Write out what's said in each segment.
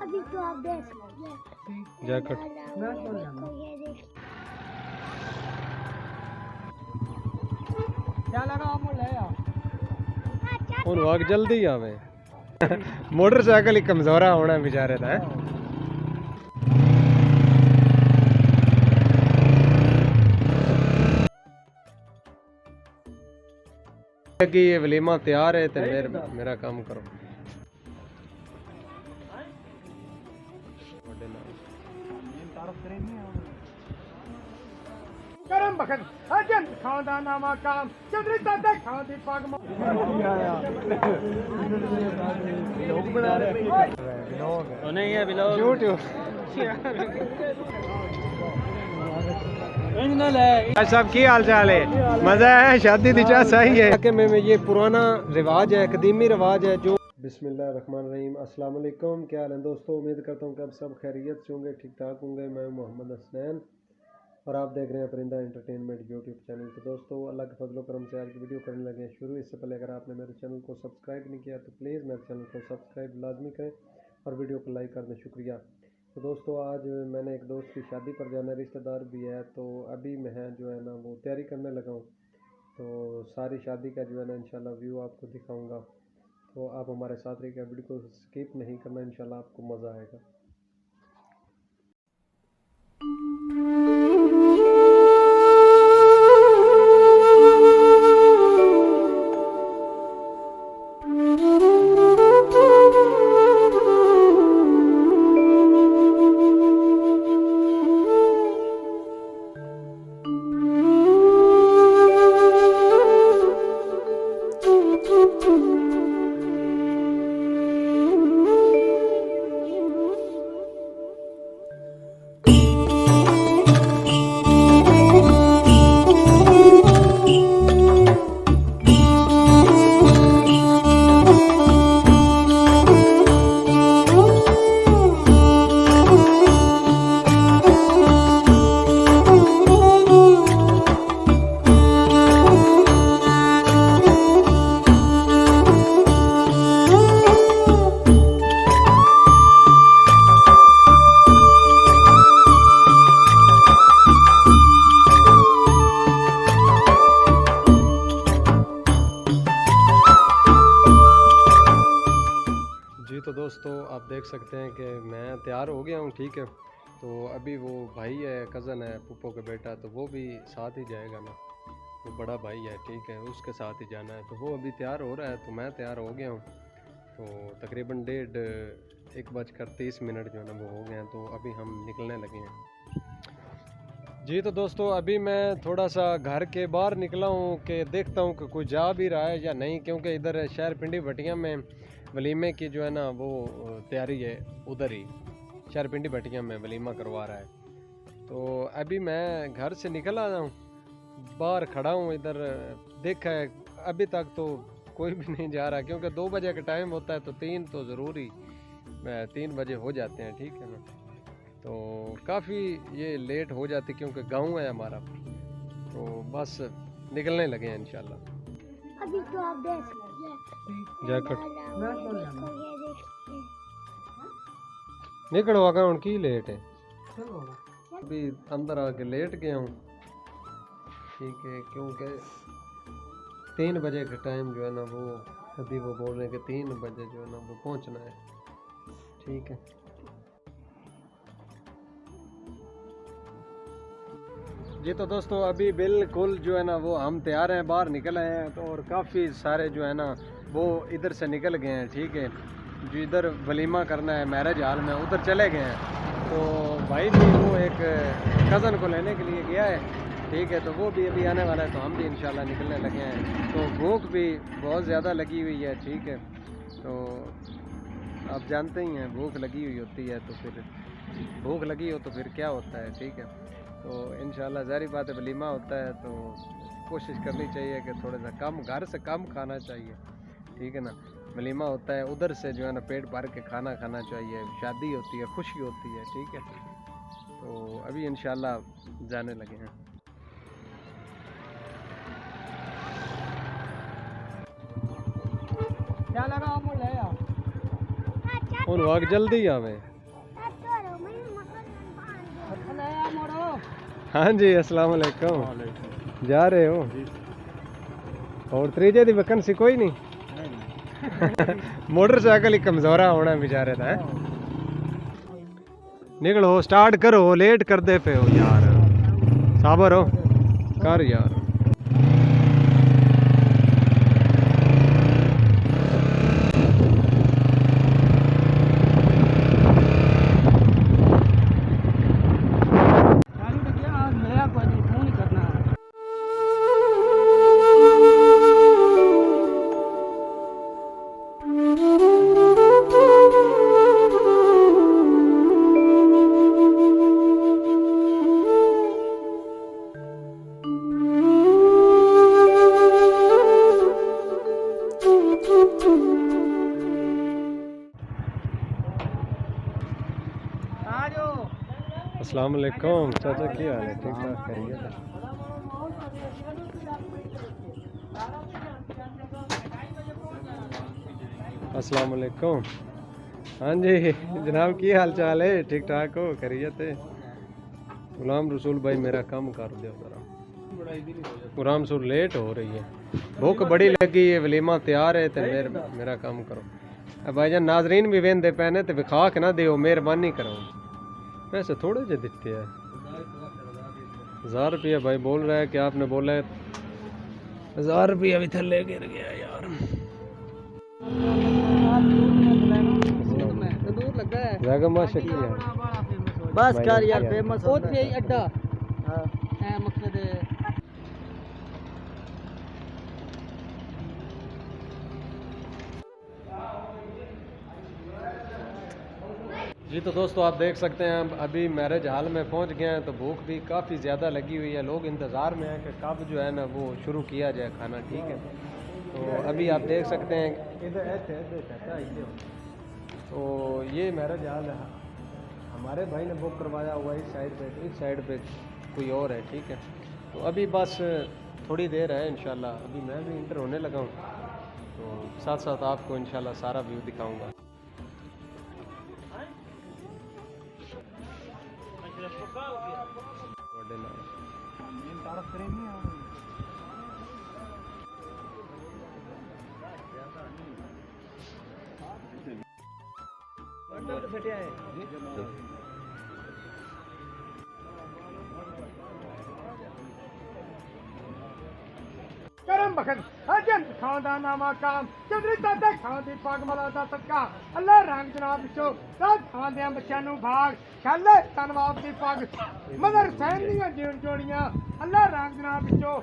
अभी तो आप देख सकते हैं जैकेट क्या लगा आप ले यार ਹੁਣ ਵਾਕ ਜਲਦੀ ਆਵੇ मोटरसाइकिल ही कमजोरा होना बेचारे का कि ये वलीमा तैयार है तो मेरा काम करो करम बखन अजन खांदा नामा काम चंद्री ताते खांदी पग लोग बना रहे तो नहीं है बिलो सब की हाल चाल है मजा है शादी दी चाह सही है कि में ये पुराना रिवाज है कदीमी रिवाज है जो बिस्मिल्लाहिर्रहमानिर्रहीम अस्सलाम वालेकुम क्या हाल है दोस्तों उम्मीद करता हूँ कि आप सब खैरियत से होंगे ठीक ठाक होंगे मैं मोहम्मद हसनैन और आप देख रहे हैं परिंदा एंटरटेनमेंट यूट्यूब चैनल। तो दोस्तों अल्लाह के फजलो करम से आज की वीडियो करने लगे हैं शुरू। इससे पहले अगर आपने मेरे चैनल को सब्सक्राइब नहीं किया तो प्लीज़ मेरे चैनल को सब्सक्राइब लाजमी करें और वीडियो को लाइक कर दें, शुक्रिया। तो दोस्तों आज मैंने एक दोस्त की शादी पर जाना, रिश्तेदार भी है, तो अभी मैं जो है ना वो तैयारी करने लगा हूँ। तो सारी शादी का जो है ना इंशाल्लाह व्यू आपको दिखाऊँगा, तो आप हमारे साथ रहिएगा, वीडियो को स्किप नहीं करना, इंशाल्लाह आपको मज़ा आएगा। तो दोस्तों आप देख सकते हैं कि मैं तैयार हो गया हूँ, ठीक है। तो अभी वो भाई है, कज़न है, पुप्पो का बेटा, तो वो भी साथ ही जाएगा ना, वो बड़ा भाई है, ठीक है, उसके साथ ही जाना है। तो वो अभी तैयार हो रहा है, तो मैं तैयार हो गया हूँ। तो तकरीबन 1:30 जो है ना वो हो गए हैं, तो अभी हम निकलने लगे हैं जी। तो दोस्तों अभी मैं थोड़ा सा घर के बाहर निकला हूँ कि देखता हूँ कि कोई जा भी रहा है या नहीं, क्योंकि इधर शहर पिंडी भटिया में वलीमे की जो है ना वो तैयारी है, उधर ही शहर पिंडी भटिया में वलीमा करवा रहा है। तो अभी मैं घर से निकल आया हूँ, बाहर खड़ा हूँ, इधर देखा है अभी तक तो कोई भी नहीं जा रहा, क्योंकि 2 बजे का टाइम होता है, तो 3 तो ज़रूरी 3 बजे हो जाते हैं, ठीक है ना। तो काफ़ी ये लेट हो जाती क्योंकि गांव है हमारा, तो बस निकलने लगे हैं इंशाल्लाह। अभी तो आप देख सकते हैं जैकेट ये निकलो आगे हूँ की लेट है, अभी अंदर आके लेट गया हूँ, ठीक है, क्योंकि 3 बजे का टाइम जो है ना वो अभी वो बोल रहे हैं कि 3 बजे जो है ना वो पहुँचना है, ठीक है। जी तो दोस्तों अभी बिल्कुल जो है ना वो हम तैयार हैं, बाहर निकल आए हैं, तो और काफ़ी सारे जो है ना वो इधर से निकल गए हैं, ठीक है, जो इधर वलीमा करना है मैरिज हॉल में उधर चले गए हैं। तो भाई भी वो एक कज़न को लेने के लिए गया है, ठीक है, तो वो भी अभी आने वाला है, तो हम भी इंशाल्लाह निकलने लगे हैं। तो भूख भी बहुत ज़्यादा लगी हुई है, ठीक है, तो आप जानते ही हैं भूख लगी हुई होती है, तो फिर भूख लगी हो तो फिर क्या होता है, ठीक है। तो इंशाल्लाह ज़ाहिर बात है वलीमा होता है, तो कोशिश करनी चाहिए कि थोड़ा सा कम, घर से कम खाना चाहिए, ठीक है ना। वलीमा होता है उधर से जो है ना पेट भर के खाना खाना चाहिए, शादी होती है, खुशी होती है, ठीक है। तो अभी इंशाल्लाह जाने लगे हैं। क्या लगा आप ले यार ਹੁਣ ਵਾਕ ਜਲਦੀ ਆਵੇ हाँ जी अस्सलाम वालेकुम। जा रहे हो और त्रीजे दी वकन सी कोई नहीं मोटरसाइकिल ही कमजोरा होना बेचारे था निकलो स्टार्ट करो लेट कर दे पे हो यार साबर हो कर यार अस्सलाम वालेकुम चाचा क्या हाल है ठीक ठाक करिए अस्सलाम वालेकुम हाँ जी जनाब की हाल चाल है ठीक ठाक हो करिए थे गुलाम रसूल भाई मेरा काम कर दो जरा गुलाम रसूल लेट हो रही है भूख बड़ी लगी है वलीमा तैयार है तो मेरा काम करो अब भाईजान नाजरीन भी वेंदे पैने तो विखा के ना दियो मेहरबानी करो पैसे थोड़े जे दिखते हैं 1000 रुपया भाई बोल रहा है कि आपने बोला है 1000 रुपया भी थल्ले गिर गया यार जगह माशाल्लाह है बस कर यार फेमस होती है अड्डा हां मकसद है जी तो दोस्तों आप देख सकते हैं अभी मैरिज हॉल में पहुंच गए हैं तो भूख भी काफ़ी ज़्यादा लगी हुई है लोग इंतज़ार में हैं कि कब जो है ना वो शुरू किया जाए खाना ठीक है तो अभी आप देख सकते हैं इधर तो ये मैरिज हॉल है हमारे भाई ने बुक करवाया हुआ इस साइड पे कोई और है ठीक है तो अभी बस थोड़ी देर है इंशाल्लाह अभी मैं भी इंटर होने लगा हूँ तो साथ साथ आपको इंशाल्लाह सारा व्यू दिखाऊँगा करम बखत अजन खानदा नामा काम चंद्री ताते खानदी पग मला दा सदका अल्लाह रंग जनाब विचो राज खानदे बच्चों नु भाग छल्ले तनवाब दी पग मगर सैन दियां जीवन जोड़ियां अल्लाह रंग जनाब विचो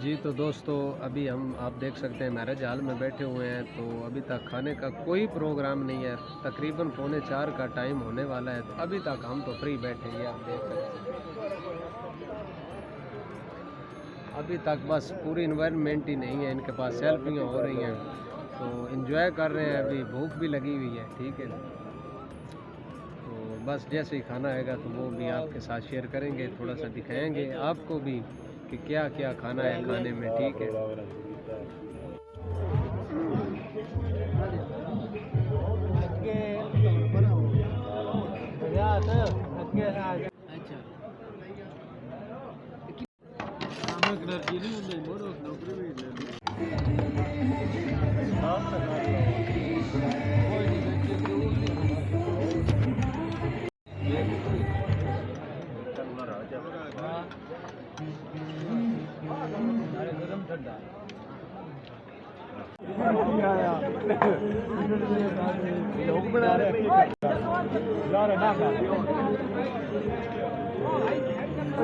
जी तो दोस्तों अभी हम आप देख सकते हैं मैरिज हॉल में बैठे हुए हैं तो अभी तक खाने का कोई प्रोग्राम नहीं है तकरीबन 3:45 का टाइम होने वाला है तो अभी तक हम तो फ्री बैठे हैं आप देख सकते हैं अभी तक बस पूरी इन्वायरमेंट ही नहीं है इनके पास सेल्फियाँ हो रही हैं तो एंजॉय कर रहे हैं अभी भूख भी लगी हुई है ठीक है तो बस जैसे ही खाना आएगा तो वो भी आपके साथ शेयर करेंगे थोड़ा सा दिखाएंगे आपको भी कि क्या क्या खाना है खाने में ठीक है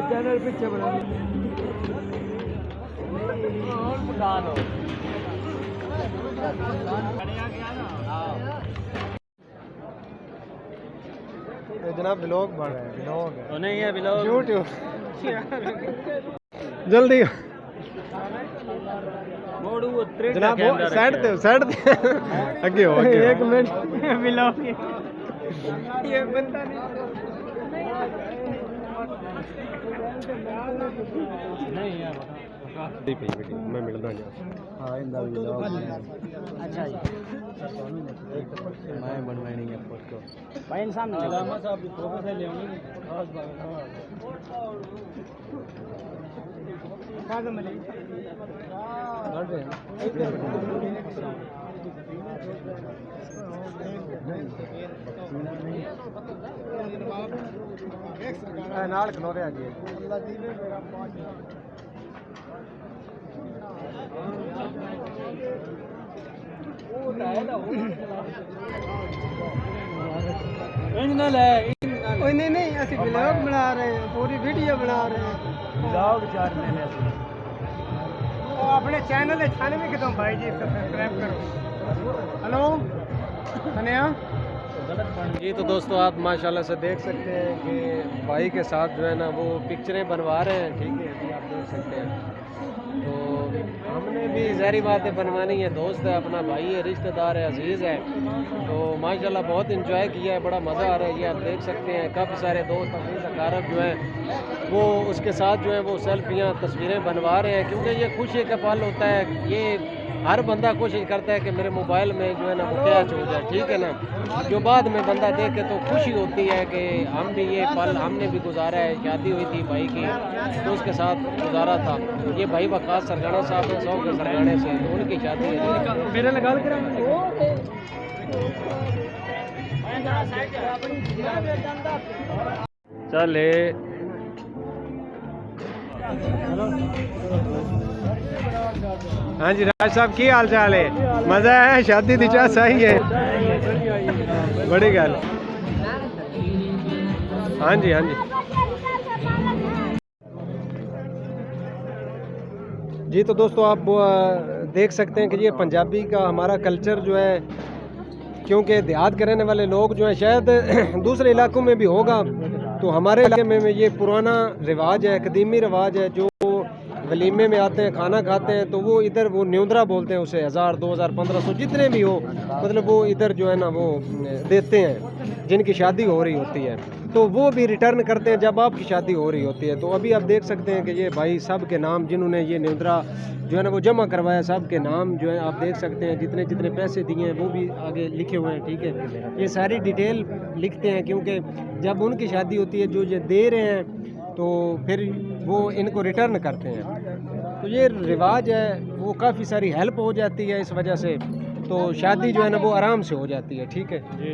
चैनल पीछे बना जनाब ब्लॉग बन रहा है ब्लॉग तो नहीं है ब्लॉग यूट्यूब जल्दी जनाब वो साइड आगे हो आगे एक मिनट मिलाओ ये बंदा नहीं यार मैं मिलता हूँ हाँ इंदा भी लो अच्छा जी मैं बनवानी है फोटो भाई इंसान ने लामा साहब की फोटो से ले आनी खास बात काजम अली नाल खलो रहा जी नहीं नहीं असि ब्लॉग बना रहे हैं पूरी वीडियो बना रहे हैं ब्लॉग चार मैंने वो अपने चैनल है छाने में कितों भाई जी सब्सक्राइब करो हेलो कन्या जी तो दोस्तों आप माशाल्लाह से देख सकते हैं कि भाई के साथ जो है ना वो पिक्चरें बनवा रहे हैं, ठीक है अभी आप देख सकते हैं। तो हमने भी ज़ाहिर बात है बनवानी है, दोस्त है अपना, भाई है, रिश्तेदार है, अजीज़ है। तो माशाल्लाह बहुत इंजॉय किया है, बड़ा मज़ा आ रहा है। ये आप देख सकते हैं काफ़ी सारे दोस्त अजीज़ अकारब जो हैं वो उसके साथ जो है वो सेल्फियाँ तस्वीरें बनवा रहे हैं, क्योंकि ये खुशी का पल होता है। ये हर बंदा कोशिश करता है कि मेरे मोबाइल में जो है ना वो कैच हो जाए, ठीक है ना। जो बाद में बंदा देखे तो खुशी होती है कि हम भी ये पल हमने भी गुजारा है। शादी हुई थी भाई की तो उसके साथ गुजारा था। ये भाई वकास सरगाना साहब हैं 100 के सरगाने से, तो उनकी शादी है। मेरे लगा चले हाँ जी राज साहब की हाल चाल है? मजा है? शादी दी चाह सही है, बड़ी गल। हाँ जी हाँ जी जी। तो दोस्तों आप देख सकते हैं कि ये पंजाबी का हमारा कल्चर जो है, क्योंकि देहात के रहने वाले लोग जो हैं शायद दूसरे इलाकों में भी होगा, तो हमारे इलाके में ये पुराना रिवाज है, कदीमी रिवाज है। जो वलीमे में आते हैं, खाना खाते हैं, तो वो इधर वो न्योंदरा बोलते हैं उसे, 1000 2000 1500 जितने भी हो, मतलब वो इधर जो है ना वो देते हैं जिनकी शादी हो रही होती है। तो वो भी रिटर्न करते हैं जब आपकी शादी हो रही होती है। तो अभी आप देख सकते हैं कि ये भाई सब के नाम जिन्होंने ये न्योंदरा जो है ना वो जमा करवाया, सब के नाम जो है आप देख सकते हैं, जितने जितने पैसे दिए हैं वो भी आगे लिखे हुए हैं, ठीक है। ये सारी डिटेल लिखते हैं, क्योंकि जब उनकी शादी होती है जो ये दे रहे हैं तो फिर वो इनको रिटर्न करते हैं। तो ये रिवाज है, वो काफ़ी सारी हेल्प हो जाती है इस वजह से, तो शादी जो है ना वो आराम से हो जाती है, ठीक है जी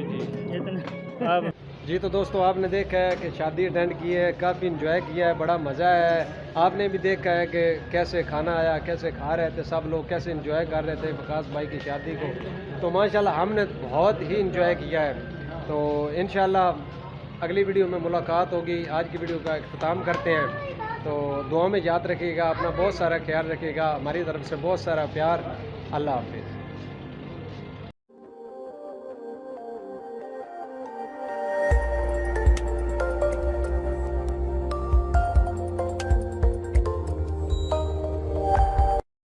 जी। तो दोस्तों आपने देखा है कि शादी अटेंड की है, काफ़ी इंजॉय किया है, बड़ा मज़ा है। आपने भी देखा है कि कैसे खाना आया, कैसे खा रहे थे सब लोग, कैसे इंजॉय कर रहे थे वकास भाई की शादी को। तो माशाल्लाह हमने बहुत ही इंजॉय किया है। तो इंशाल्लाह अगली वीडियो में मुलाकात होगी। आज की वीडियो का इख्तिताम करते हैं, तो दुआ में याद रखिएगा, अपना बहुत सारा ख्याल रखिएगा, हमारी तरफ से बहुत सारा प्यार। अल्लाह हाफिज़।